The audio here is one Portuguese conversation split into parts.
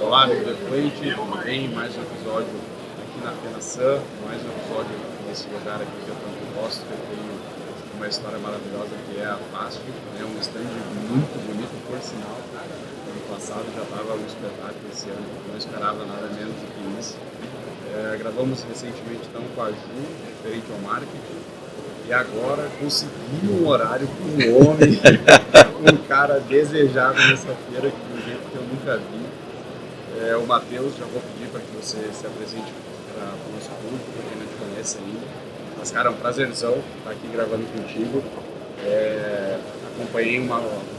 Olá, amigo do Efluente, tudo bem? Mais um episódio aqui na FenaSan, mais um episódio nesse lugar aqui que eu tanto gosto, que eu tenho uma história maravilhosa que é a Fast, é um stand muito bonito, por sinal. Ano passado já estava um espetáculo, esse ano não esperava nada menos do que isso. Gravamos recentemente então com a Ju, referente ao marketing, e agora consegui um horário com um homem, um cara desejado nessa feira, de um jeito que eu nunca vi. O Matheus, já vou pedir para que você se apresente para o nosso público, para quem não te conhece ainda. Mas, cara, é um prazerzão estar aqui gravando contigo. Acompanhei um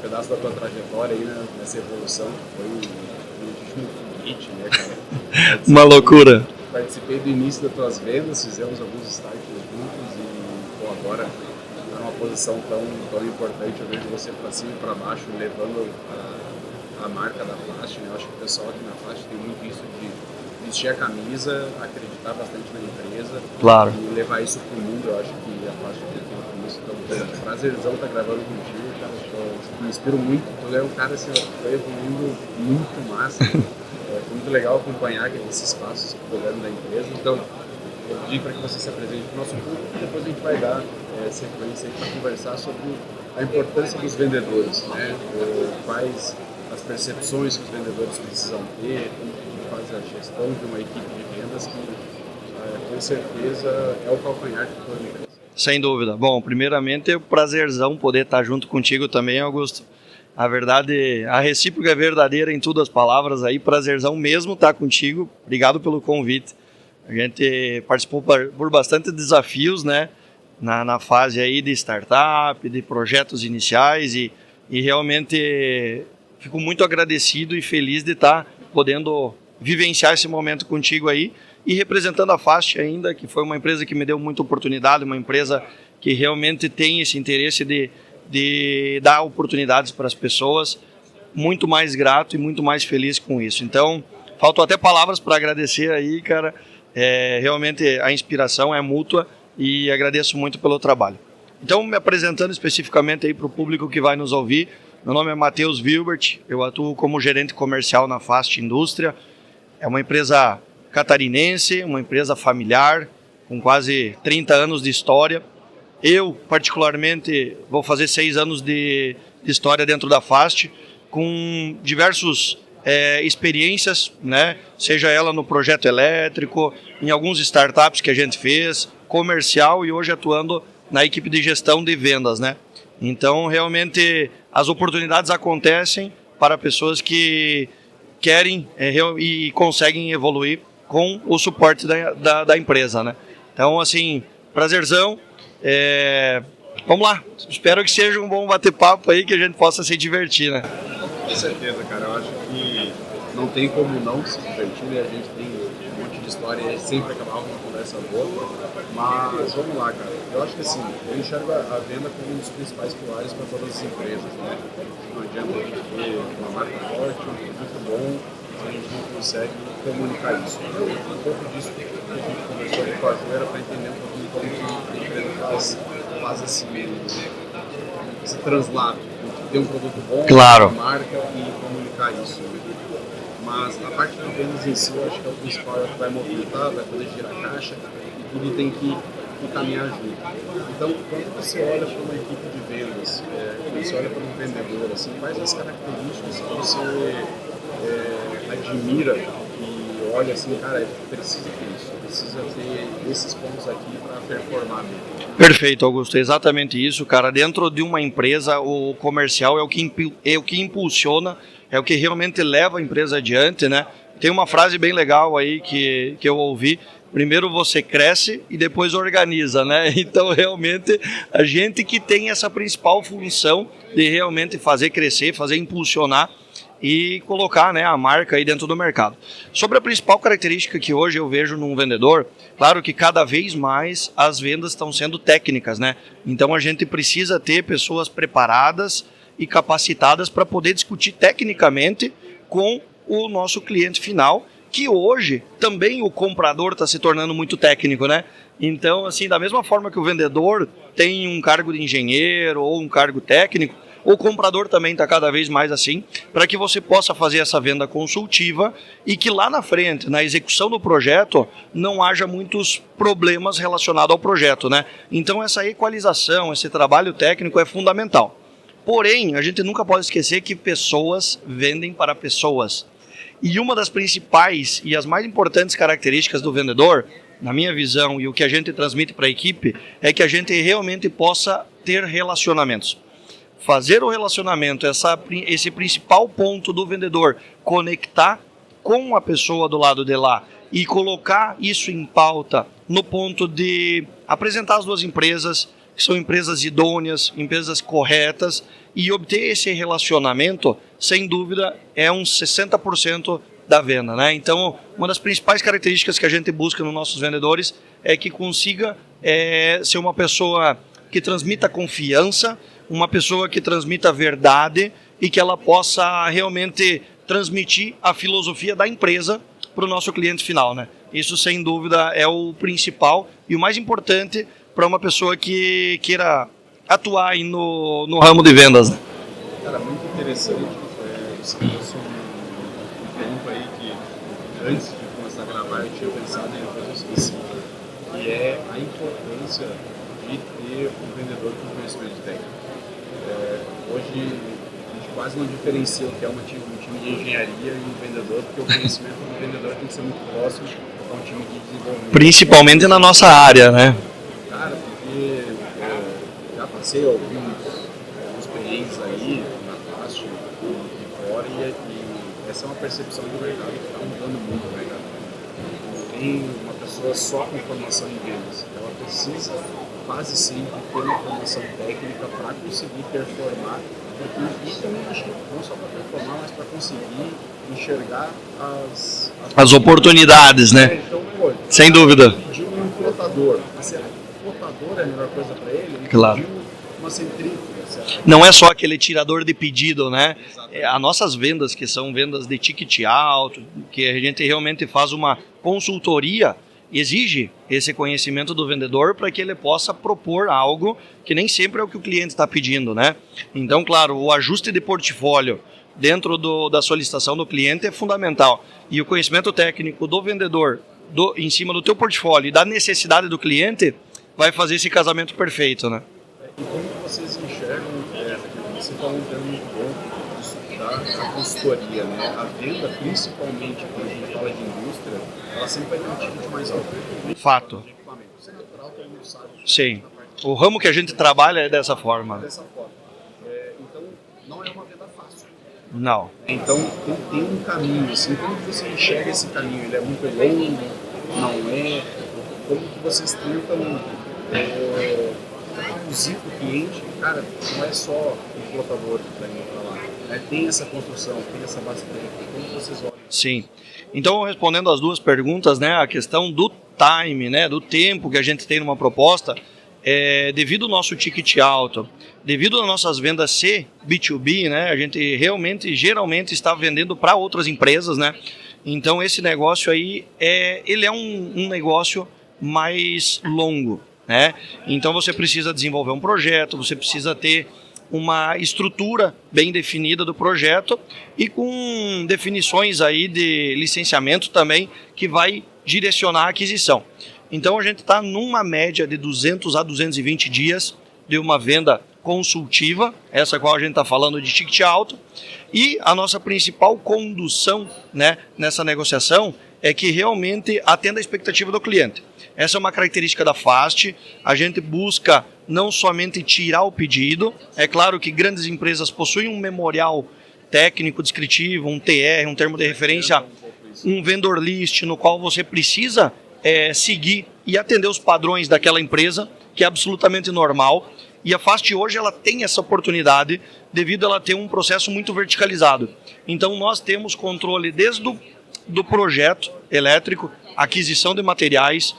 pedaço da tua trajetória aí, né, nessa evolução, que foi um foguete, né, cara? Uma loucura. Participei do início das tuas vendas, fizemos alguns starts juntos e agora está numa posição tão importante. Eu vejo você para cima e para baixo, levando a marca da Fast, né? Eu acho que o pessoal aqui na Fast tem muito isso de vestir a camisa, acreditar bastante na empresa, claro, e levar isso para o mundo. Eu acho que a Fast tem com isso. Então, prazerzão estar gravando contigo, cara. Eu me inspiro muito. Tu é um cara assim, foi evoluindo muito massa. Foi muito legal acompanhar esses passos que eu dando da empresa. Então, eu pedi para que você se apresente para o nosso público e depois a gente vai dar sequência para conversar sobre a importância dos vendedores, né? Quais as percepções que os vendedores precisam ter, como a gente faz a gestão de uma equipe de vendas que, com certeza, é o calcanhar de toda a empresa. Sem dúvida. Bom, primeiramente é um prazerzão poder estar junto contigo também, Augusto. A verdade, a recíproca é verdadeira em todas as palavras aí, prazerzão mesmo estar contigo. Obrigado pelo convite. A gente participou por bastante desafios, né, na fase aí de startup, de projetos iniciais e realmente fico muito agradecido e feliz de estar podendo vivenciar esse momento contigo aí e representando a Fast ainda, que foi uma empresa que me deu muita oportunidade, uma empresa que realmente tem esse interesse de dar oportunidades para as pessoas. Muito mais grato e muito mais feliz com isso. Então, faltam até palavras para agradecer aí, cara. Realmente a inspiração é mútua e agradeço muito pelo trabalho. Então, me apresentando especificamente aí para o público que vai nos ouvir, meu nome é Matheus Wilbert, eu atuo como gerente comercial na Fast Indústria. É uma empresa catarinense, uma empresa familiar, com quase 30 anos de história. Eu, particularmente, vou fazer 6 anos de história dentro da Fast, com diversas experiências, né? Seja ela no projeto elétrico, em alguns startups que a gente fez, comercial e hoje atuando na equipe de gestão de vendas, né? Então, realmente, as oportunidades acontecem para pessoas que querem e conseguem evoluir com o suporte da empresa, né? Então, assim, prazerzão. Vamos lá. Espero que seja um bom bate-papo aí, que a gente possa se divertir, né? Com certeza, cara. Eu acho que não tem como não se divertir, né? A gente tem um monte de história e sempre acabava uma conversa boa. Mas vamos lá, cara. Eu acho que assim, eu enxergo a venda como um dos principais pilares para todas as empresas, né? Não adianta a gente ter uma marca forte, um produto bom, se a gente não consegue comunicar isso. Então, um pouco disso que a gente conversou com a Ju era para entender um pouquinho como que a empresa faz esse translado, ter um produto bom, claro, uma marca e comunicar isso. Mas a parte de vendas em si, eu acho que é o principal, é o que vai movimentar, vai poder girar a caixa e tudo tem que caminhar junto. Então, quando você olha para uma equipe de vendas, quando você olha para um vendedor, assim, quais as características que você admira e olha assim, cara, precisa ter isso, precisa ter esses pontos aqui para performar mesmo. Perfeito, Augusto, é exatamente isso, cara. Dentro de uma empresa, o comercial é o que impulsiona, é o que realmente leva a empresa adiante, né? Tem uma frase bem legal aí que eu ouvi: primeiro você cresce e depois organiza, né? Então, realmente, a gente que tem essa principal função de realmente fazer crescer, fazer impulsionar e colocar, né, a marca aí dentro do mercado. Sobre a principal característica que hoje eu vejo num vendedor, claro que cada vez mais as vendas estão sendo técnicas, né? Então a gente precisa ter pessoas preparadas e capacitadas para poder discutir tecnicamente com o nosso cliente final, que hoje também o comprador está se tornando muito técnico, né? Então, assim, da mesma forma que o vendedor tem um cargo de engenheiro ou um cargo técnico, O comprador também está cada vez mais assim, para que você possa fazer essa venda consultiva e que lá na frente, na execução do projeto, não haja muitos problemas relacionados ao projeto, né? Então essa equalização, esse trabalho técnico é fundamental. Porém, a gente nunca pode esquecer que pessoas vendem para pessoas. E uma das principais e as mais importantes características do vendedor, na minha visão, e o que a gente transmite para a equipe, é que a gente realmente possa ter relacionamentos. Fazer o relacionamento, esse principal ponto do vendedor, conectar com a pessoa do lado de lá e colocar isso em pauta no ponto de apresentar as duas empresas, que são empresas idôneas, empresas corretas, e obter esse relacionamento, sem dúvida, é uns 60% da venda, né? Então, uma das principais características que a gente busca nos nossos vendedores é que consiga ser uma pessoa que transmita confiança, uma pessoa que transmita verdade e que ela possa realmente transmitir a filosofia da empresa para o nosso cliente final, né? Isso, sem dúvida, é o principal e o mais importante para uma pessoa que queira atuar aí no ramo de vendas, né? Cara, muito interessante. Você trouxe um ponto aí que antes de começar a gravar eu tinha pensado em uma coisa específica, que é a importância de ter um vendedor com conhecimento técnico. Hoje a gente quase não diferencia o que é um time de engenharia e um vendedor, porque o conhecimento do vendedor tem que ser muito próximo a um time de desenvolvimento. Principalmente na nossa área, né? Cara, porque já passei alguns perrengues aí na faixa e fora e essa é uma percepção do mercado que está mudando muito o mercado. Tem uma pessoa só com formação em vendas, ela precisa quase sempre ter uma formação técnica para conseguir performar, e também acho que não só para performar, mas para conseguir enxergar as oportunidades, né? Então, pô, sem dúvida. De um flotador, mas será que o flotador é a melhor coisa para ele? Ele claro. Pediu uma centrífuga, será? Não é só aquele tirador de pedido, né? As nossas vendas, que são vendas de ticket alto, que a gente realmente faz uma consultoria, exige esse conhecimento do vendedor para que ele possa propor algo que nem sempre é o que o cliente está pedindo, né? Então, claro, o ajuste de portfólio dentro da solicitação do cliente é fundamental. E o conhecimento técnico do vendedor em cima do teu portfólio e da necessidade do cliente vai fazer esse casamento perfeito, né? E como vocês enxergam, você falou um termo muito bom da consultoria, né? A venda, principalmente quando a gente fala de indústria, ela sempre vai ter um ticket mais alto. Fato. Isso é natural, todo mundo sabe. Sim. O ramo que a gente trabalha é dessa forma. Dessa forma. Então, não é uma venda fácil. Não. Então, tem um caminho, assim, como que você enxerga esse caminho? Ele é muito longo? Não é? Como que vocês tentam conduzir para o cliente? Cara, não é só um flotador que está indo para lá. Né? Tem essa construção, tem essa base técnica. Como vocês olham? Sim. Então, respondendo as duas perguntas, né, a questão do time, né, do tempo que a gente tem numa proposta, devido ao nosso ticket alto, devido às nossas vendas ser B2B, né, a gente realmente, geralmente, está vendendo para outras empresas, né, então esse negócio aí, ele é um negócio mais longo, né, então você precisa desenvolver um projeto, você precisa ter uma estrutura bem definida do projeto e com definições aí de licenciamento também que vai direcionar a aquisição. Então a gente está numa média de 200 a 220 dias de uma venda consultiva, essa qual a gente está falando de ticket alto, e a nossa principal condução, né, nessa negociação é que realmente atenda a expectativa do cliente. Essa é uma característica da Fast, a gente busca não somente tirar o pedido, é claro que grandes empresas possuem um memorial técnico descritivo, um TR, um termo de referência, um vendor list no qual você precisa seguir e atender os padrões daquela empresa, que é absolutamente normal, e a Fast hoje ela tem essa oportunidade devido a ela ter um processo muito verticalizado. Então nós temos controle desde do projeto elétrico, aquisição de materiais,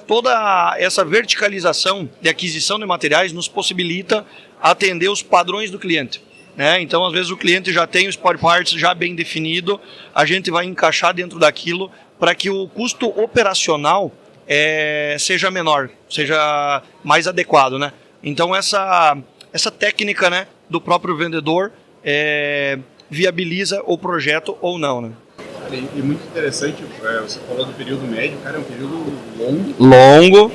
toda essa verticalização de aquisição de materiais nos possibilita atender os padrões do cliente, né? Então, às vezes, o cliente já tem o spare parts já bem definido, a gente vai encaixar dentro daquilo para que o custo operacional seja menor, seja mais adequado, né? Então, essa técnica, né, do próprio vendedor viabiliza o projeto ou não, né? E muito interessante, você falou do período médio, cara, é um período longo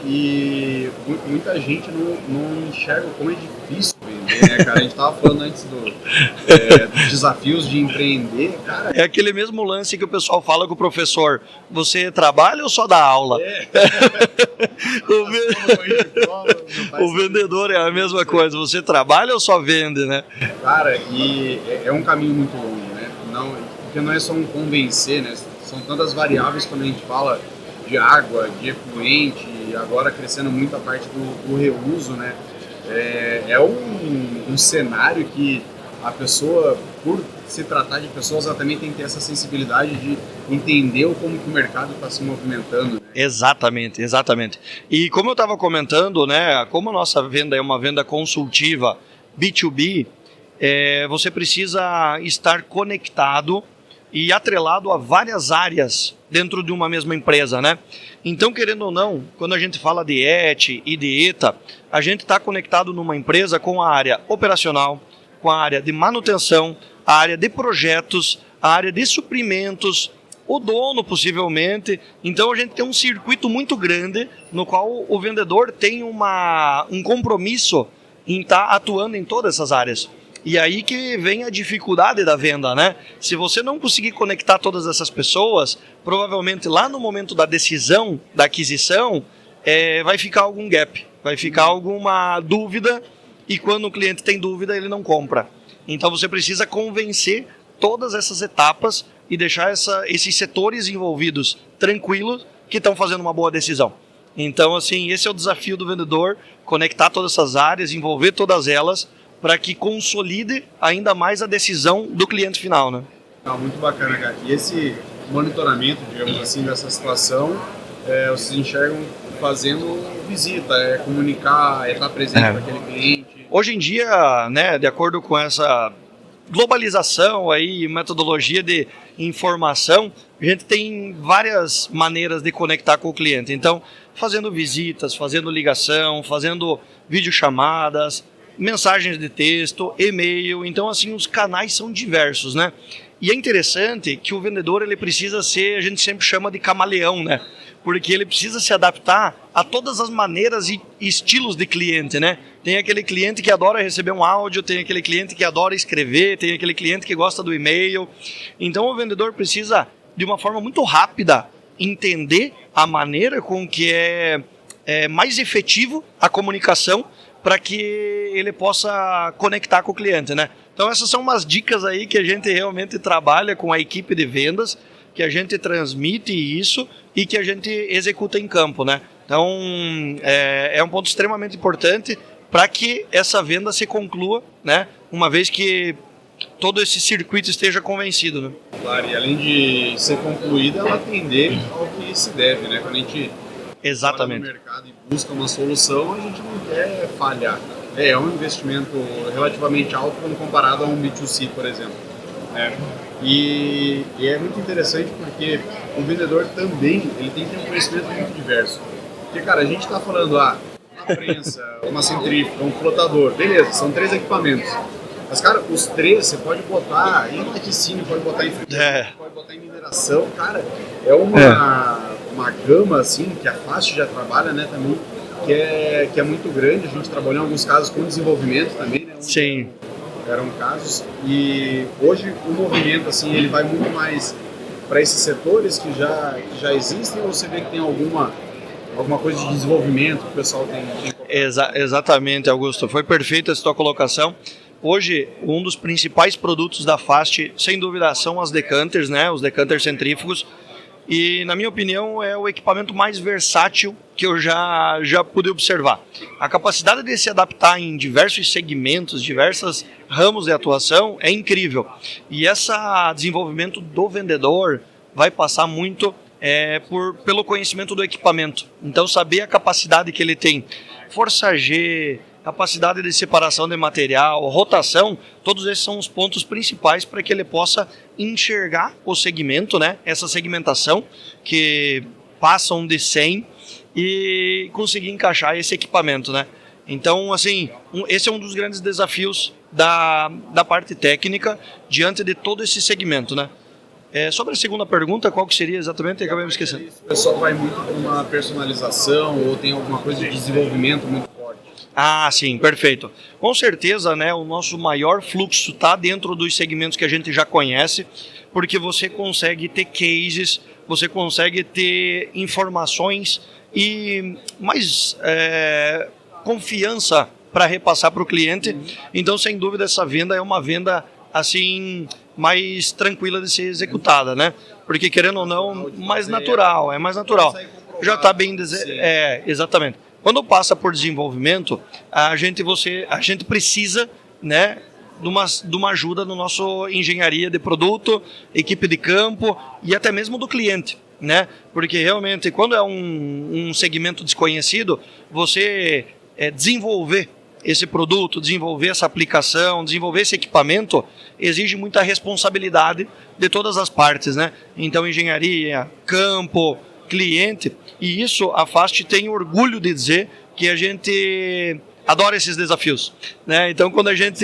e muita gente não enxerga como é difícil vender, né, cara? A gente tava falando antes dos desafios de empreender, cara. É aquele mesmo lance que o pessoal fala com o professor, você trabalha ou só dá aula? O vendedor é a mesma coisa, você trabalha ou só vende, né? Cara, e é um caminho muito longo, né? Porque não é só um convencer, né? São tantas variáveis quando a gente fala de água, de efluente, e agora crescendo muito a parte do reuso, né? É um cenário que a pessoa, por se tratar de pessoas, ela também tem que ter essa sensibilidade de entender como que o mercado está se movimentando. Né? Exatamente. E como eu estava comentando, né? Como a nossa venda é uma venda consultiva B2B, você precisa estar conectado e atrelado a várias áreas dentro de uma mesma empresa, né? Então, querendo ou não, quando a gente fala de ET e de ETA, a gente está conectado numa empresa com a área operacional, com a área de manutenção, a área de projetos, a área de suprimentos, o dono possivelmente. Então, a gente tem um circuito muito grande no qual o vendedor tem um compromisso em estar atuando em todas essas áreas. E aí que vem a dificuldade da venda, né? Se você não conseguir conectar todas essas pessoas, provavelmente lá no momento da decisão, da aquisição, vai ficar algum gap, vai ficar alguma dúvida, e quando o cliente tem dúvida, ele não compra. Então você precisa convencer todas essas etapas e deixar esses setores envolvidos tranquilos que estão fazendo uma boa decisão. Então, assim, esse é o desafio do vendedor, conectar todas essas áreas, envolver todas elas, para que consolide ainda mais a decisão do cliente final, né? Muito bacana, cara. E esse monitoramento, digamos assim, dessa situação, vocês enxergam fazendo visita, comunicar, estar presente para aquele cliente? Hoje em dia, né, de acordo com essa globalização aí, metodologia de informação, a gente tem várias maneiras de conectar com o cliente. Então, fazendo visitas, fazendo ligação, fazendo videochamadas, mensagens de texto, e-mail. Então, assim, os canais são diversos, né? E é interessante que o vendedor, ele precisa ser, a gente sempre chama de camaleão, né? Porque ele precisa se adaptar a todas as maneiras e estilos de cliente, né? Tem aquele cliente que adora receber um áudio, tem aquele cliente que adora escrever, tem aquele cliente que gosta do e-mail. Então, o vendedor precisa, de uma forma muito rápida, entender a maneira com que é mais efetivo a comunicação, para que ele possa conectar com o cliente, né? Então essas são umas dicas aí que a gente realmente trabalha com a equipe de vendas, que a gente transmite isso e que a gente executa em campo, né? Então é um ponto extremamente importante para que essa venda se conclua, né? Uma vez que todo esse circuito esteja convencido, né? Claro, e além de ser concluída, ela atender ao que se deve, né? Quando a gente exatamente no mercado e busca uma solução, a gente não quer falhar. É um investimento relativamente alto quando comparado a um B2C, por exemplo. Né? E é muito interessante porque o vendedor também ele tem que ter um conhecimento muito diverso. Porque, cara, a gente está falando uma prensa, uma centrífuga, um flotador, beleza, são 3 equipamentos. Mas, cara, os 3 você pode botar em laticínio, pode botar em frigorífico, pode botar em mineração. Cara, é uma gama, assim, que a Fast já trabalha, né, também, que é muito grande. A gente trabalhou em alguns casos com desenvolvimento também, né? Sim. Eram casos. E hoje o movimento, assim, ele vai muito mais para esses setores que já existem, ou você vê que tem alguma coisa de desenvolvimento que o pessoal tem? Exatamente, Augusto. Foi perfeita essa tua colocação. Hoje, um dos principais produtos da Fast, sem dúvida, são as decanters, né? Os decanters centrífugos. E, na minha opinião, é o equipamento mais versátil que eu já pude observar. A capacidade de se adaptar em diversos segmentos, diversos ramos de atuação é incrível. E esse desenvolvimento do vendedor vai passar muito pelo conhecimento do equipamento. Então, saber a capacidade que ele tem. Força G, capacidade de separação de material, rotação, todos esses são os pontos principais para que ele possa enxergar o segmento, né? Essa segmentação que passam de 100 e conseguir encaixar esse equipamento, né? Então, assim, esse é um dos grandes desafios da parte técnica diante de todo esse segmento, né? Sobre a segunda pergunta, qual que seria exatamente? Acabei me esquecendo. O pessoal vai muito para uma personalização ou tem alguma coisa de desenvolvimento muito forte? Ah, sim, perfeito. Com certeza, né, o nosso maior fluxo está dentro dos segmentos que a gente já conhece, porque você consegue ter cases, você consegue ter informações e mais confiança para repassar para o cliente. Então, sem dúvida, essa venda é uma venda assim mais tranquila de ser executada, né? Porque, querendo ou não, mais natural, é mais natural. Já está bem exatamente. Quando passa por desenvolvimento, a gente precisa, né, de uma ajuda no nosso engenharia de produto, equipe de campo e até mesmo do cliente, né? Porque realmente quando é um segmento desconhecido, você desenvolver esse produto, desenvolver essa aplicação, desenvolver esse equipamento, exige muita responsabilidade de todas as partes, né? Então, engenharia, campo, cliente, e isso a FAST tem orgulho de dizer que a gente adora esses desafios, né? Então, quando a gente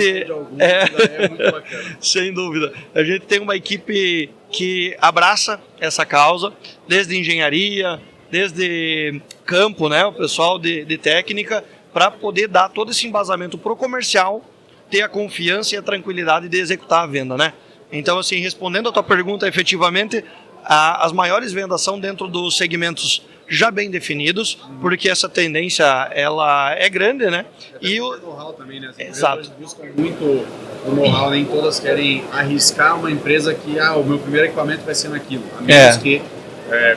é muito bacana. Sem dúvida, a gente tem uma equipe que abraça essa causa, desde engenharia, desde campo, né? O pessoal de técnica, para poder dar todo esse embasamento para o comercial ter a confiança e a tranquilidade de executar a venda, né? Então, assim, respondendo a tua pergunta, efetivamente, as maiores vendas são dentro dos segmentos já bem definidos, porque essa tendência, ela é grande, né? E o know-how também, né? As Exato. Buscam muito o know-how, nem todas querem arriscar uma empresa que, o meu primeiro equipamento vai ser naquilo. A menos que,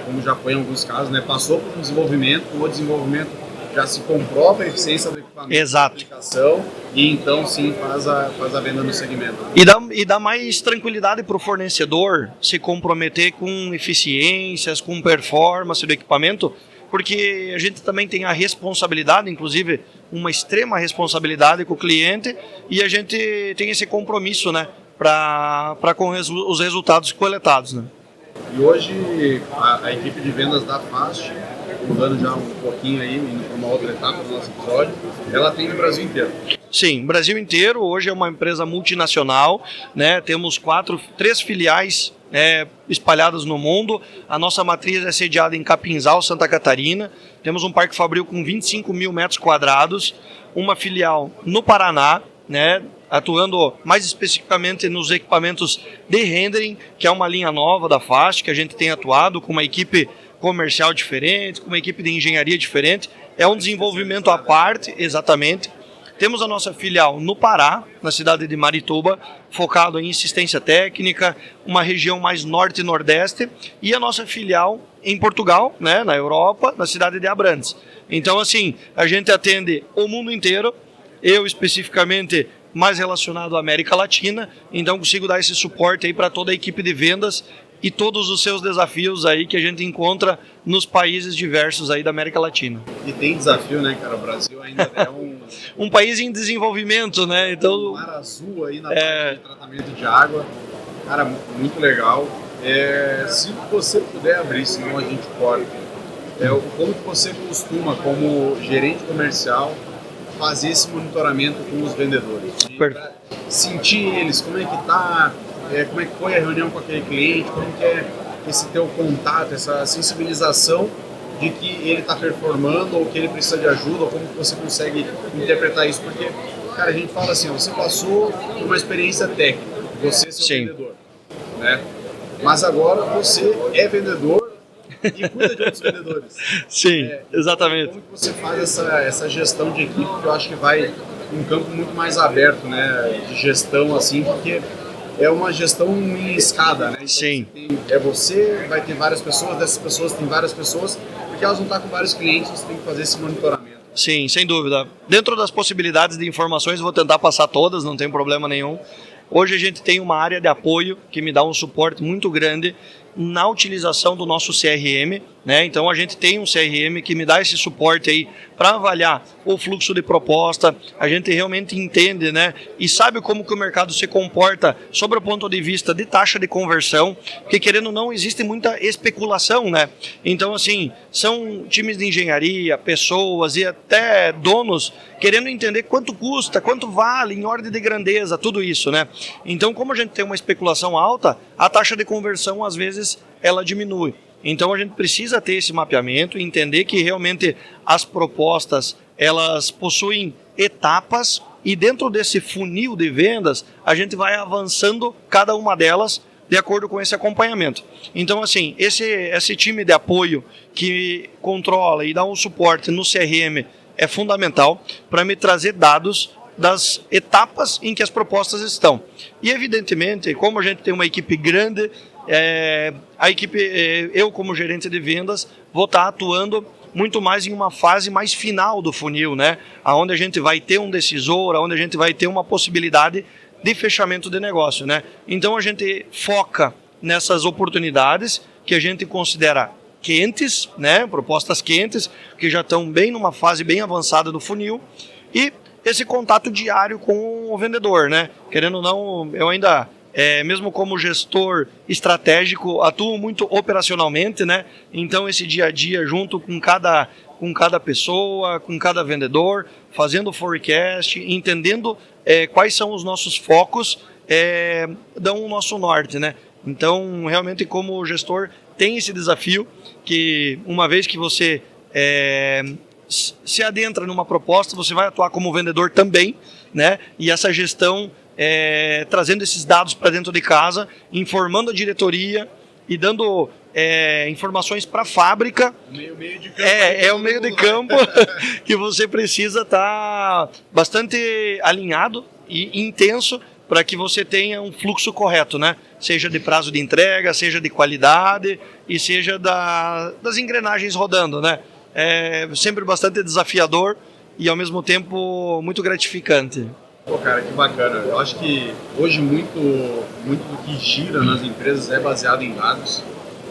como já foi em alguns casos, né? Passou por um desenvolvimento, o desenvolvimento já se comprova a eficiência do equipamento. Exato. Da aplicação, e então sim faz a venda no segmento. E dá mais tranquilidade para o fornecedor se comprometer com eficiências, com performance do equipamento, porque a gente também tem a responsabilidade, inclusive uma extrema responsabilidade com o cliente, e a gente tem esse compromisso, né, para com os resultados coletados, né? E hoje a equipe de vendas da FAST, mudando já um pouquinho aí, indo para uma outra etapa do nosso episódio, ela tem no Brasil inteiro. Sim, Brasil inteiro. Hoje é uma empresa multinacional, né? Temos 3 filiais espalhadas no mundo. A nossa matriz é sediada em Capinzal, Santa Catarina. Temos um parque fabril com 25 mil metros quadrados, uma filial no Paraná, né, atuando mais especificamente nos equipamentos de rendering, que é uma linha nova da FAST, que a gente tem atuado com uma equipe comercial diferente, com uma equipe de engenharia diferente. É um desenvolvimento à parte, exatamente. Temos a nossa filial no Pará, na cidade de Marituba, focado em assistência técnica, uma região mais norte e nordeste, e a nossa filial em Portugal, né, na Europa, na cidade de Abrantes. Então, assim, a gente atende o mundo inteiro, eu especificamente mais relacionado à América Latina, então consigo dar esse suporte aí para toda a equipe de vendas e todos os seus desafios aí que a gente encontra nos países diversos aí da América Latina. E tem desafio, né, cara? O Brasil ainda é um país em desenvolvimento, né? Então, um mar azul aí na parte de tratamento de água. Cara, muito legal. Se você puder abrir, senão a gente corta. Como que você costuma, como gerente comercial, fazer esse monitoramento com os vendedores? Sentir eles, como é que tá, como é que foi a reunião com aquele cliente, como que é esse teu contato, essa sensibilização de que ele está performando ou que ele precisa de ajuda, ou como que você consegue interpretar isso? Porque, cara, a gente fala assim, você passou por uma experiência técnica, você é seu vendedor, né? Mas agora você é vendedor e cuida de outros vendedores. Sim, exatamente. Como que você faz essa gestão de equipe, que eu acho que vai um campo muito mais aberto, né, de gestão, assim, porque é uma gestão em escada, né? Então, sim. Você vai ter várias pessoas, dessas pessoas tem várias pessoas, porque elas vão estar com vários clientes, você tem que fazer esse monitoramento. Sim, sem dúvida. Dentro das possibilidades de informações, eu vou tentar passar todas, não tem problema nenhum. Hoje a gente tem uma área de apoio que me dá um suporte muito grande na utilização do nosso CRM, né? Então a gente tem um CRM que me dá esse suporte aí para avaliar o fluxo de proposta. A gente realmente entende, né? E sabe como que o mercado se comporta sobre o ponto de vista de taxa de conversão, porque querendo ou não existe muita especulação, né? Então assim, são times de engenharia, pessoas e até donos querendo entender quanto custa, quanto vale, em ordem de grandeza, tudo isso, né? Então como a gente tem uma especulação alta, a taxa de conversão às vezes ela diminui. Então a gente precisa ter esse mapeamento e entender que realmente as propostas elas possuem etapas e dentro desse funil de vendas a gente vai avançando cada uma delas de acordo com esse acompanhamento. Então assim, esse time de apoio que controla e dá um suporte no CRM é fundamental para me trazer dados das etapas em que as propostas estão. E evidentemente, como a gente tem uma equipe grande, a equipe, eu como gerente de vendas, vou estar atuando muito mais em uma fase mais final do funil, né? Onde a gente vai ter um decisor, onde a gente vai ter uma possibilidade de fechamento de negócio, né? Então a gente foca nessas oportunidades que a gente considera quentes, né? Propostas quentes, que já estão bem numa fase bem avançada do funil, e esse contato diário com o vendedor, né? Querendo ou não, eu ainda, mesmo como gestor estratégico, atuo muito operacionalmente, né? Então esse dia a dia junto com cada pessoa, com cada vendedor, fazendo forecast, entendendo quais são os nossos focos, dão o nosso norte, né? Então realmente como gestor tem esse desafio que uma vez que você se adentra numa proposta, você vai atuar como vendedor também, né? E essa gestão, trazendo esses dados para dentro de casa, informando a diretoria e dando informações para a fábrica. O meio de campo. É o meio de campo que você precisa estar bastante alinhado e intenso para que você tenha um fluxo correto, né? Seja de prazo de entrega, seja de qualidade e seja das engrenagens rodando, né? É sempre bastante desafiador e ao mesmo tempo muito gratificante. Pô, cara, que bacana. Eu acho que hoje muito do que gira nas empresas é baseado em dados,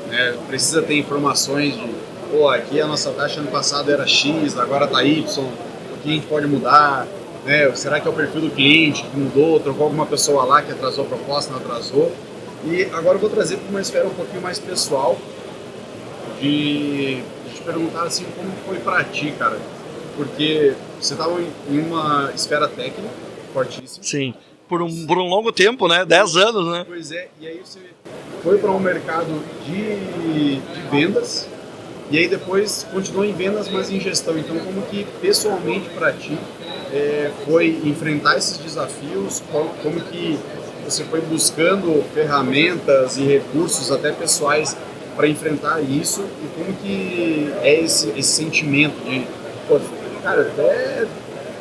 né? Precisa ter informações de, pô, aqui a nossa taxa ano passado era X, agora está Y, o que a gente pode mudar, né? Será que é o perfil do cliente que mudou, trocou alguma pessoa lá que atrasou a proposta, não atrasou? E agora eu vou trazer para uma esfera um pouquinho mais pessoal, de te perguntar assim, como foi para ti, cara? Porque você estava em uma esfera técnica fortíssima. Sim, por um longo tempo, né? 10 anos, né? Pois é, e aí você foi para um mercado de vendas, e aí depois continuou em vendas, mas em gestão. Então, como que pessoalmente para ti foi enfrentar esses desafios? Como que você foi buscando ferramentas e recursos até pessoais para enfrentar isso? E como que é esse sentimento de, pô, cara, até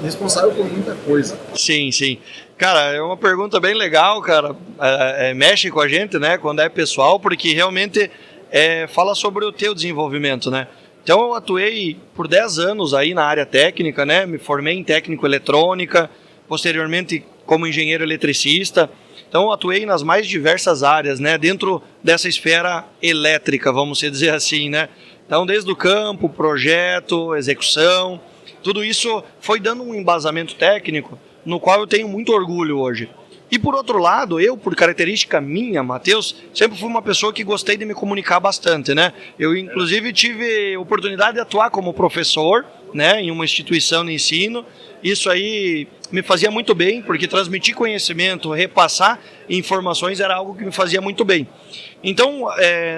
responsável por muita coisa? Sim, sim. Cara, é uma pergunta bem legal, cara. Mexe com a gente, né, quando é pessoal, porque realmente fala sobre o teu desenvolvimento, né? Então eu atuei por 10 anos aí na área técnica, né? Me formei em técnico eletrônica, posteriormente como engenheiro eletricista. Então eu atuei nas mais diversas áreas, né? Dentro dessa esfera elétrica, vamos dizer assim, né? Então desde o campo, projeto, execução, tudo isso foi dando um embasamento técnico no qual eu tenho muito orgulho hoje. E por outro lado, eu, por característica minha, Matheus, sempre fui uma pessoa que gostei de me comunicar bastante, né? Eu, inclusive, tive oportunidade de atuar como professor, né, em uma instituição de ensino. Isso aí me fazia muito bem, porque transmitir conhecimento, repassar informações era algo que me fazia muito bem. Então,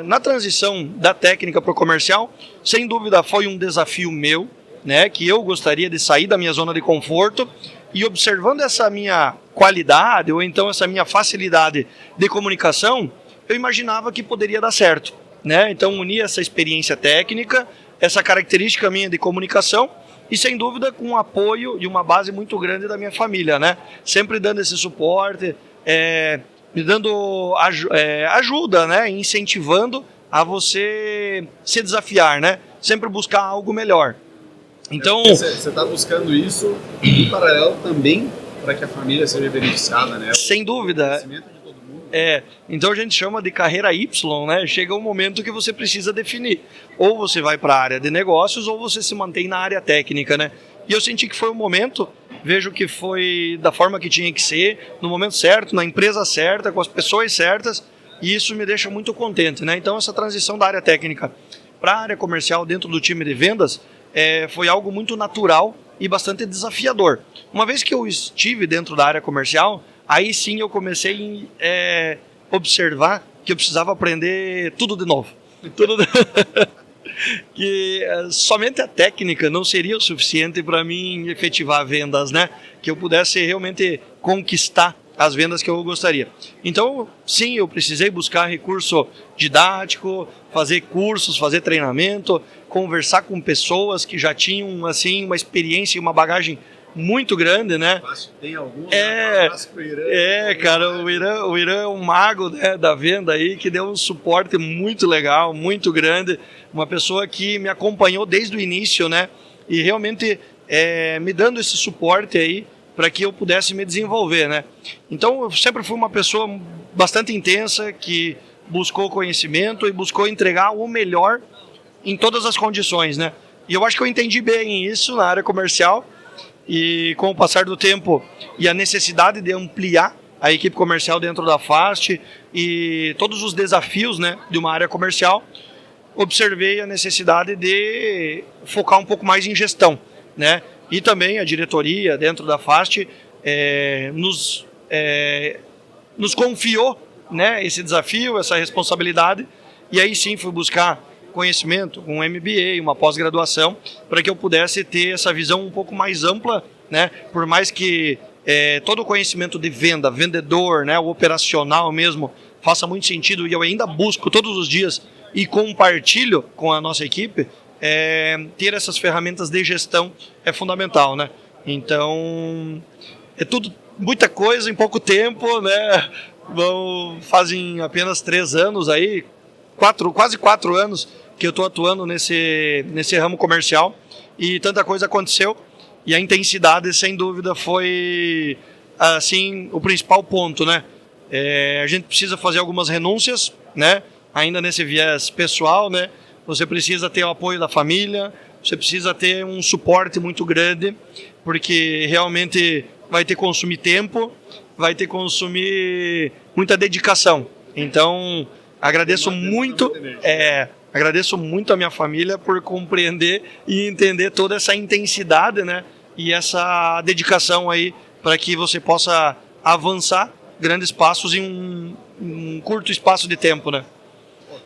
na transição da técnica para o comercial, sem dúvida foi um desafio meu, né, que eu gostaria de sair da minha zona de conforto e observando essa minha qualidade ou então essa minha facilidade de comunicação, eu imaginava que poderia dar certo, né? Então unir essa experiência técnica, essa característica minha de comunicação e sem dúvida com um apoio e uma base muito grande da minha família, né? Sempre dando esse suporte, me dando ajuda, né? Incentivando a você se desafiar, né? Sempre buscar algo melhor. Então você está buscando isso em paralelo também para que a família seja beneficiada, né? Sem dúvida. O crescimento de todo mundo. Então a gente chama de carreira Y, né? Chega um momento que você precisa definir. Ou você vai para a área de negócios ou você se mantém na área técnica, né? E eu senti que foi o momento, vejo que foi da forma que tinha que ser, no momento certo, na empresa certa, com as pessoas certas, e isso me deixa muito contente, né? Então essa transição da área técnica para a área comercial dentro do time de vendas foi algo muito natural e bastante desafiador. Uma vez que eu estive dentro da área comercial, aí sim eu comecei a observar que eu precisava aprender tudo de novo. Que somente a técnica não seria o suficiente para mim efetivar vendas, né? Que eu pudesse realmente conquistar as vendas que eu gostaria. Então, sim, eu precisei buscar recurso didático, fazer cursos, fazer treinamento, conversar com pessoas que já tinham assim uma experiência e uma bagagem muito grande, né? Tem alguns, cara, o Irã é um mago, né, da venda aí, que deu um suporte muito legal, muito grande, uma pessoa que me acompanhou desde o início, né, e realmente me dando esse suporte aí para que eu pudesse me desenvolver, né. Então eu sempre fui uma pessoa bastante intensa, que buscou conhecimento e buscou entregar o melhor em todas as condições, né. E eu acho que eu entendi bem isso na área comercial. E com o passar do tempo e a necessidade de ampliar a equipe comercial dentro da Fast e todos os desafios, né, de uma área comercial, observei a necessidade de focar um pouco mais em gestão, né? E também a diretoria dentro da Fast nos confiou, né, esse desafio, essa responsabilidade, e aí sim fui buscar conhecimento, um MBA, uma pós-graduação, para que eu pudesse ter essa visão um pouco mais ampla, né? Por mais que todo o conhecimento de venda, vendedor, né, o operacional mesmo, faça muito sentido, e eu ainda busco todos os dias e compartilho com a nossa equipe, ter essas ferramentas de gestão é fundamental, né? Então, é tudo, muita coisa em pouco tempo, né? Fazem apenas 3 anos aí, quase 4 anos que eu estou atuando nesse ramo comercial, e tanta coisa aconteceu, e a intensidade, sem dúvida, foi assim, o principal ponto, né? A gente precisa fazer algumas renúncias, né? Ainda nesse viés pessoal, né? Você precisa ter o apoio da família, você precisa ter um suporte muito grande, porque realmente vai ter que consumir tempo, vai ter que consumir muita dedicação. Então, agradeço muito a minha família por compreender e entender toda essa intensidade, né? E essa dedicação aí para que você possa avançar grandes passos em um curto espaço de tempo, né?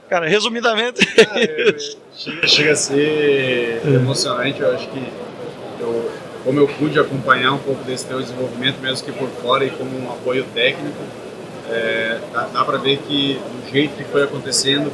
Cara, resumidamente... chega a ser emocionante. Eu acho que como eu pude acompanhar um pouco desse teu desenvolvimento, mesmo que por fora e como um apoio técnico, dá para ver que do jeito que foi acontecendo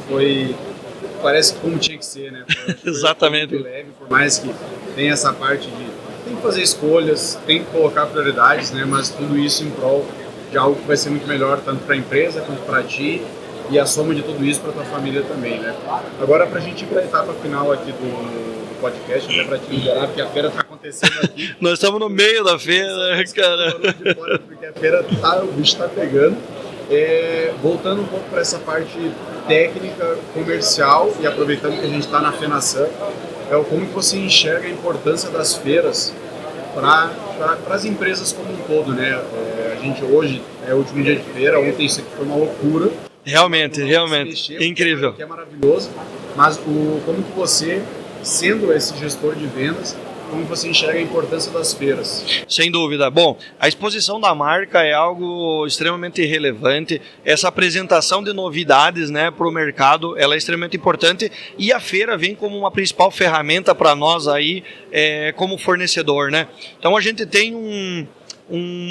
parece como tinha que ser, né? Exatamente. Muito leve, por mais que tenha essa parte de tem que fazer escolhas, tem que colocar prioridades, né? Mas tudo isso em prol de algo que vai ser muito melhor tanto para a empresa quanto para ti, e a soma de tudo isso para tua família também, né? Agora, para a gente ir para a etapa final aqui do podcast, até para te liberar, porque a feira está acontecendo aqui. Nós estamos no meio da feira, cara. De fora, porque a feira o bicho está pegando. Voltando um pouco para essa parte técnica, comercial, e aproveitando que a gente está na FENASAM, como que você enxerga a importância das feiras para as empresas como um todo, né? A gente hoje é o último dia de feira, ontem isso aqui foi uma loucura. Realmente, incrível. Que é maravilhoso, mas como que você, sendo esse gestor de vendas, como você enxerga a importância das feiras? Sem dúvida. Bom, a exposição da marca é algo extremamente relevante. Essa apresentação de novidades, né, para o mercado, ela é extremamente importante, e a feira vem como uma principal ferramenta para nós aí, como fornecedor, né? Então a gente tem um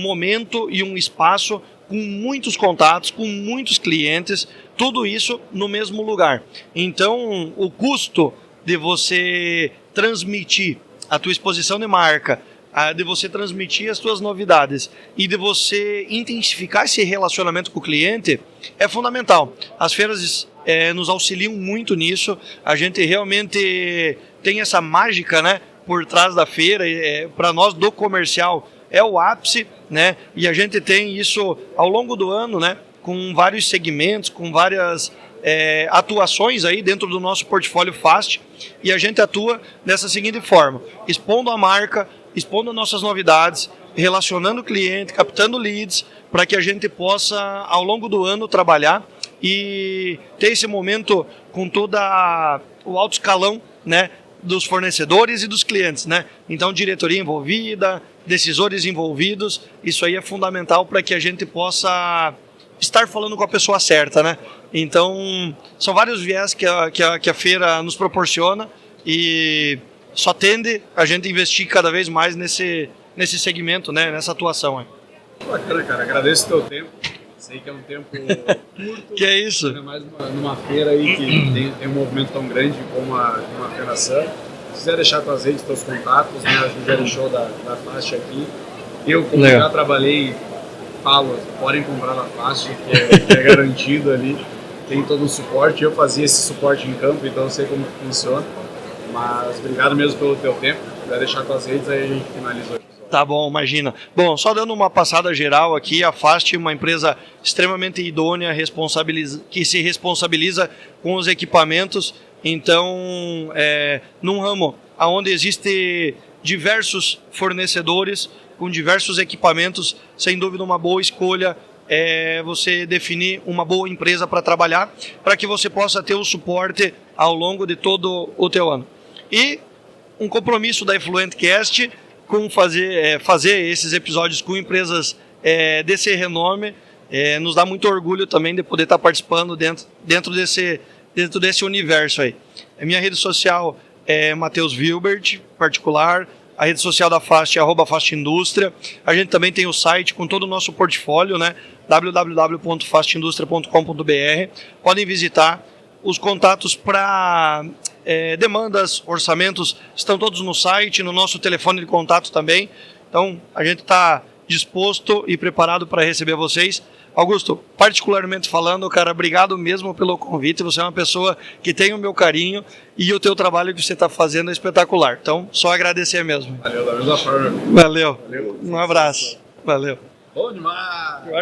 momento e um espaço com muitos contatos, com muitos clientes, tudo isso no mesmo lugar. Então, o custo de você transmitir a tua exposição de marca, de você transmitir as tuas novidades e de você intensificar esse relacionamento com o cliente é fundamental. As feiras nos auxiliam muito nisso. A gente realmente tem essa mágica, né, por trás da feira. Para nós do comercial é o ápice, né? E a gente tem isso ao longo do ano, né? Com vários segmentos, com várias atuações aí dentro do nosso portfólio Fast, e a gente atua dessa seguinte forma: expondo a marca, expondo nossas novidades, relacionando o cliente, captando leads, para que a gente possa, ao longo do ano, trabalhar e ter esse momento com todo o alto escalão, né, dos fornecedores e dos clientes, né? Então, diretoria envolvida, decisores envolvidos, isso aí é fundamental para que a gente possa estar falando com a pessoa certa, né? Então, são vários viés que a feira nos proporciona e só tende a gente investir cada vez mais nesse segmento, né? Nessa atuação. Bacana, cara. Agradeço o teu tempo. Sei que é um tempo curto. Que é isso? Ainda mais numa feira aí que tem um movimento tão grande como a FenaSun. Se quiser deixar tuas redes, teus contatos, né? A gente já deixou da Fast aqui. Eu, como já trabalhei, falo, podem comprar na Fast, que é garantido ali. Tem todo um suporte. Eu fazia esse suporte em campo, então eu sei como funciona. Mas obrigado mesmo pelo teu tempo. Se quiser deixar tuas redes, aí a gente finaliza o episódio. Tá bom, imagina. Bom, só dando uma passada geral aqui, a Fast é uma empresa extremamente idônea, que se responsabiliza com os equipamentos. Então, num ramo onde existe diversos fornecedores com diversos equipamentos, sem dúvida uma boa escolha é você definir uma boa empresa para trabalhar, para que você possa ter o suporte ao longo de todo o teu ano. E um compromisso da Efluentcast com fazer esses episódios com empresas desse renome, nos dá muito orgulho também de poder estar participando dentro desse universo aí. A minha rede social é Matheus Wilbert, particular. A rede social da Fast é @fastindustria. A gente também tem o site com todo o nosso portfólio, né? www.fastindustria.com.br. Podem visitar. Os contatos para demandas, orçamentos, estão todos no site, no nosso telefone de contato também. Então, a gente está disposto e preparado para receber vocês. Augusto, particularmente falando, cara, obrigado mesmo pelo convite. Você é uma pessoa que tem o meu carinho e o teu trabalho que você está fazendo é espetacular. Então, só agradecer mesmo. Valeu, da mesma forma. Valeu. Um abraço. Valeu. Bom demais! Eu acho